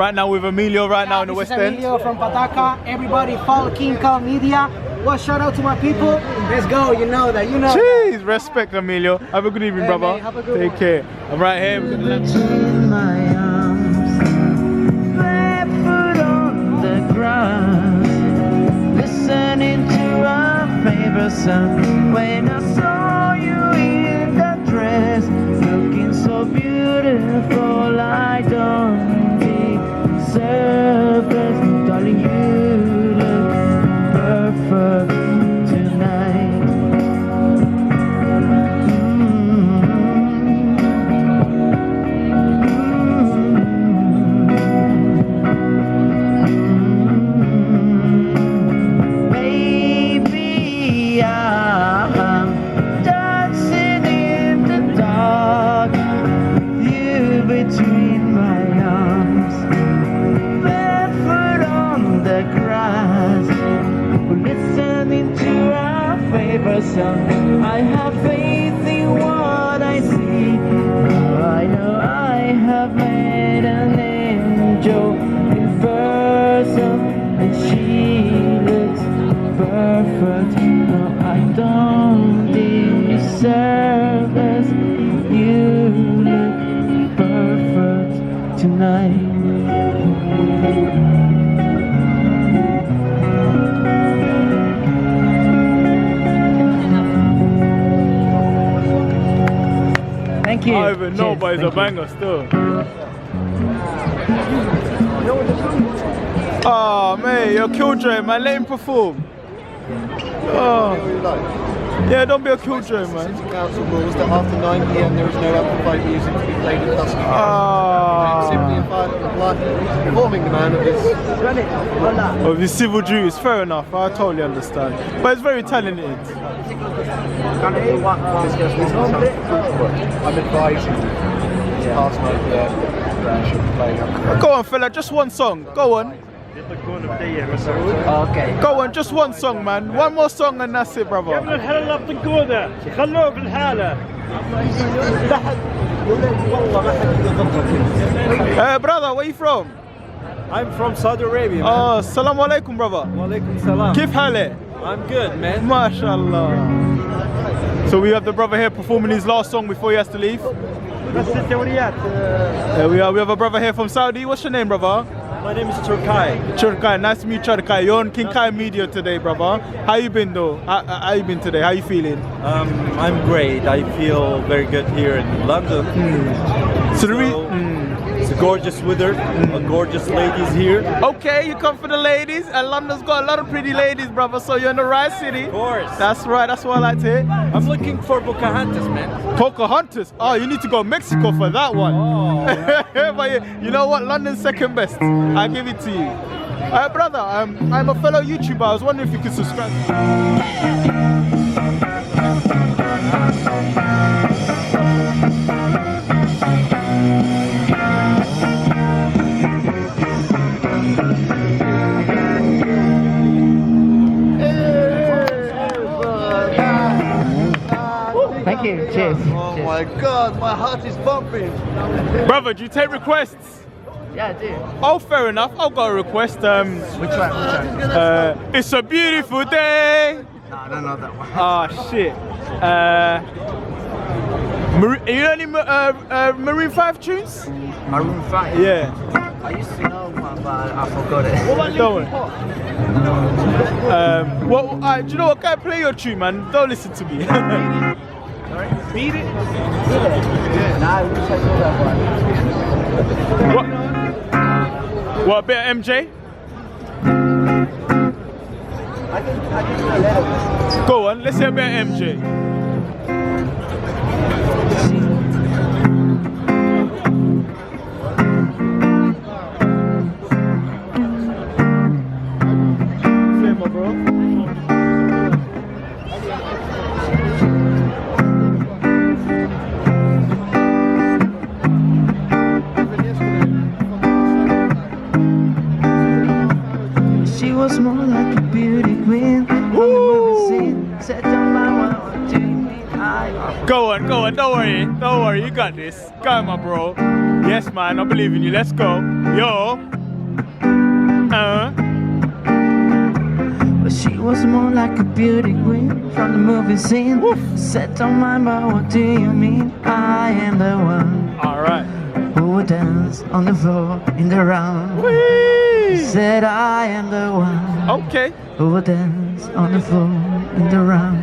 Right now with Emilio, now in the West End. Emilio from Pataca. Everybody follow King Kong Media. Well, shout out to my people. Let's go. You know that. Jeez, respect, Emilio. Have a good evening, brother. Man, have a good Take one. care. I'm right here. We're gonna Between my arms, barefoot on the grass, listening to our favorite song. When I saw you in that dress, looking so beautiful, I don't deserve it. Darling, you look perfect tonight. Baby, I'm dancing in the dark, you between my arms, barefoot on the grass, listening to our favorite song. I have faith in what I see. I know I have met an angel in person, and she looks perfect. No, I don't deserve this. You look perfect tonight. Thank you. I don't even know, but it's a banger still. Oh man, you're a killjoy, man. Let him perform. Oh. Yeah, don't be a killjoy, man. Council rules that after 9 PM there is no amplified music to be played in custody. Ah. Simply a informing the man of his. Of his civil duties, fair enough. I totally understand. But it's very talented. I'm advising you to pass my Go on, fella, just one song. Go on. Okay. Go on, just one song, man. One more song and that's it, brother. Brother, where you from? I'm from Saudi Arabia. Oh, salam alaikum, brother. Walaikum salam. Kif hale? I'm good, man. MashaAllah. So we have the brother here performing his last song before he has to leave. We have a brother here from Saudi. What's your name, brother? My name is Turkai. Turkai, nice to meet you, Turkai. You're on King Kai Media today, brother. How you been though? How you been today? How you feeling? I'm great. I feel very good here in London. So it's a gorgeous weather, gorgeous ladies here. Okay, you come for the ladies, and London's got a lot of pretty ladies, brother. So you're in the right city. Of course. That's right. That's what I like to hear. I'm looking for Pocahontas, man. Pocahontas. Oh, you need to go Mexico for that one. Oh, But you know what? London's second best. I'll give it to you. Brother, I'm a fellow YouTuber. I was wondering if you could subscribe. Thank you. Cheers. Oh my God, my heart is bumping. Brother, do you take requests? Yeah, I do. Oh, fair enough. I'll go request. Which one? It's a beautiful day. No, I don't know that one. Oh shit. You know any Marine 5 tunes? Maroon 5. Yeah. I used to know one, but I forgot it. Don't worry. Do you know what? Can't play your tune, man. Don't listen to me. Beat it? Nah, I wish I knew that one. What a bit of MJ? I can do a little bit. Go on, let's hear a bit of MJ. Say, my bro. She was more like a beauty queen from the movie scene. Said don't mind what I'm doing. Go on, don't worry, you got this. Go on, my bro. Yes, man, I believe in you. Let's go. Yo. But she was more like a beauty queen from the movie scene. Woof. Set on my mind, what do you mean? I am the one All right. who would dance on the floor in the round. Whee! Said I am the one Okay. who would dance on the floor in the round.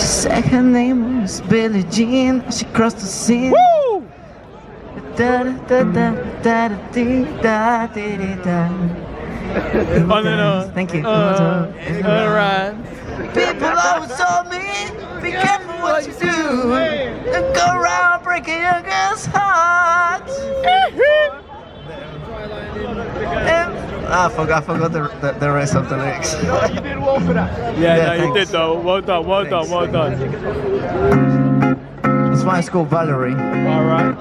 She said her name was Billie Jean. She crossed the scene. Woo! Da da da da da da dee, da dee dee da. On and on. Thank you. All right. People always told me, be careful what you do. Don't go around breaking your girl's heart. I forgot the rest of the lyrics. You did well for that. Yeah, no, you thanks. did though. Well done, well done, well done. It's my school, Valerie. All right.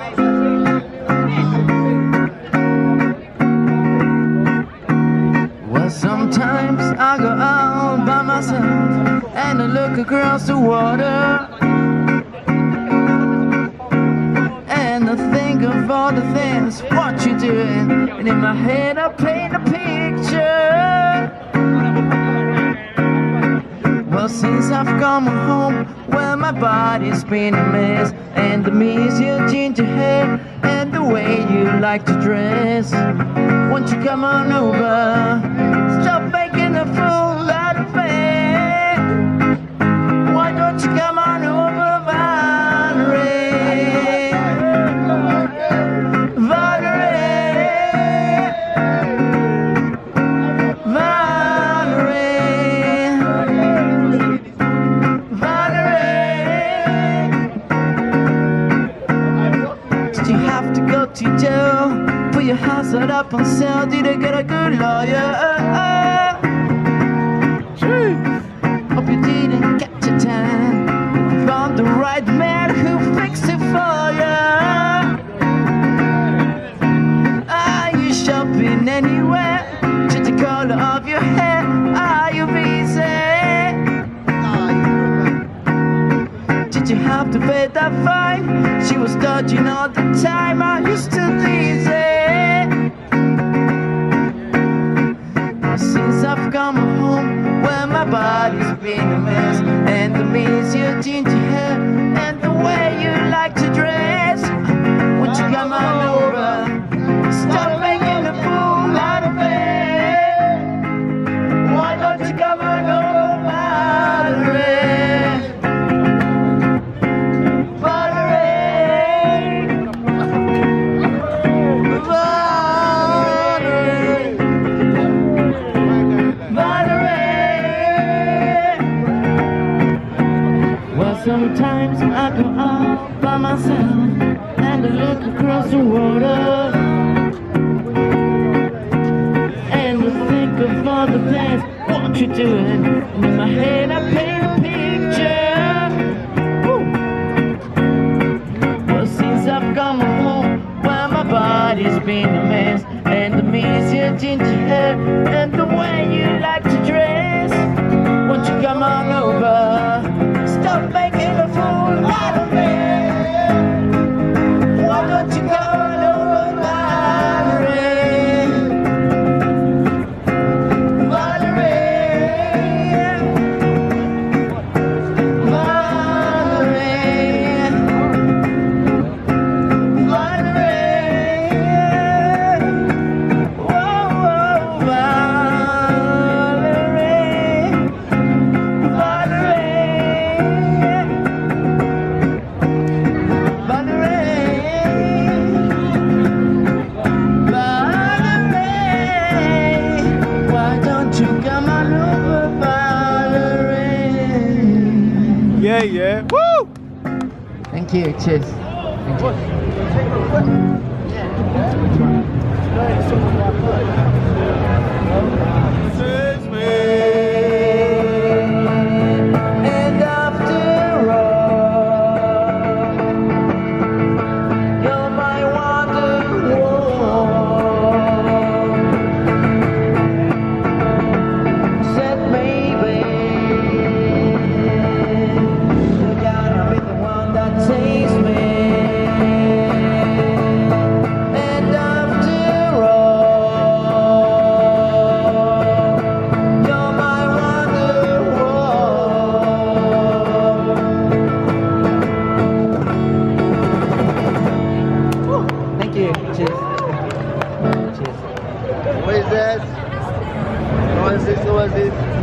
Well, sometimes I go out by myself and I look across the water. And I think of all the things, what you're doing. And in my head I paint a picture. Well, since I've come home, well, my body's been a mess. And I miss your ginger hair and the way you like to dress. Won't you come on over? Stop making a fool out of me. Why don't you come on over, Valerie? Valerie, Valerie. Did you have to go to jail? Put your house out up on sale? Did you get a good lawyer? Hope you didn't catch a tan. Found the right man who fixed it for you. Are you shopping anywhere? Change the color of your hair. Are you busy? Did you have to pay that fine? She was dodging all the time. Are you still easy? Since I've come home, well, my body's been a mess. And I miss your ginger hair and the way you like to dress. Won't you come on over? Stop making a fool out of me. Why don't you come on over, Valerie? Valerie, Valerie. Well, sometimes I go out by myself and I look across the water. And I think of all the things, what you're doing. And in my head I paint a picture. Woo. Well, since I've come home, well, my body's been a mess. And I miss your ginger hair and the way you like to dress. Won't you come on over? Stop making a fool out of me. Why don't you come on over, Valerie? Valerie, Valerie, Valerie. Whoa, whoa, Valerie, Valerie, why don't you come on over, Valerie? Yeah, yeah. Woo! Thank you, cheers. Thank you. And after all, you're my wonderwall. Said maybe you're gonna be the one that saves me. Cheers. Cheers. What is that? No, is this?